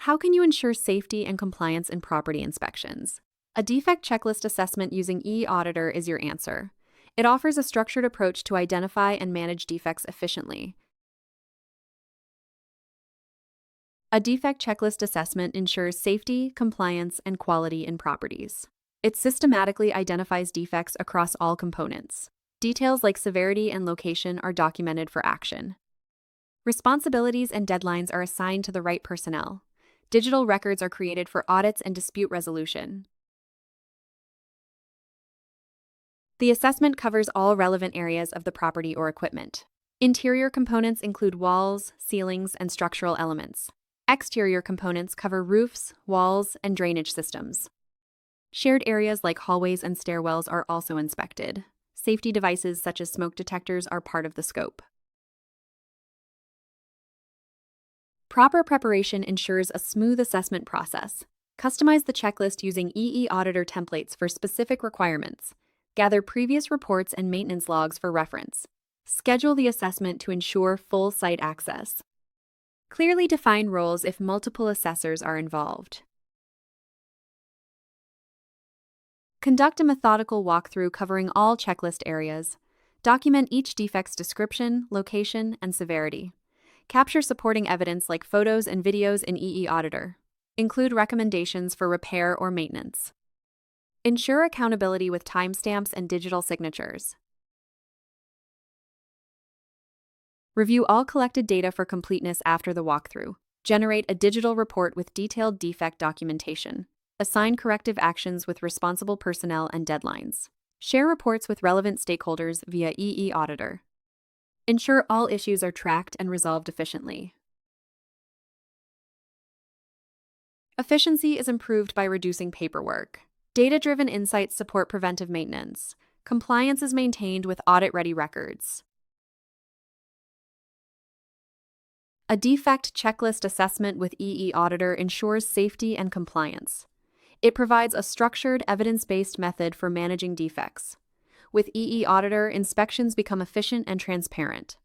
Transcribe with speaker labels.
Speaker 1: How can you ensure safety and compliance in property inspections? A defect checklist assessment using eAuditor is your answer. It offers a structured approach to identify and manage defects efficiently. A defect checklist assessment ensures safety, compliance, and quality in properties. It systematically identifies defects across all components. Details like severity and location are documented for action. Responsibilities and deadlines are assigned to the right personnel. Digital records are created for audits and dispute resolution. The assessment covers all relevant areas of the property or equipment. Interior components include walls, ceilings, and structural elements. Exterior components cover roofs, walls, and drainage systems. Shared areas like hallways and stairwells are also inspected. Safety devices such as smoke detectors are part of the scope. Proper preparation ensures a smooth assessment process. Customize the checklist using eAuditor templates for specific requirements. Gather previous reports and maintenance logs for reference. Schedule the assessment to ensure full site access. Clearly define roles if multiple assessors are involved. Conduct a methodical walkthrough covering all checklist areas. Document each defect's description, location, and severity. Capture supporting evidence like photos and videos in eAuditor. Include recommendations for repair or maintenance. Ensure accountability with timestamps and digital signatures. Review all collected data for completeness after the walkthrough. Generate a digital report with detailed defect documentation. Assign corrective actions with responsible personnel and deadlines. Share reports with relevant stakeholders via eAuditor. Ensure all issues are tracked and resolved efficiently. Efficiency is improved by reducing paperwork. Data-driven insights support preventive maintenance. Compliance is maintained with audit-ready records. A defect checklist assessment with eAuditor ensures safety and compliance. It provides a structured, evidence-based method for managing defects. With eAuditor, inspections become efficient and transparent.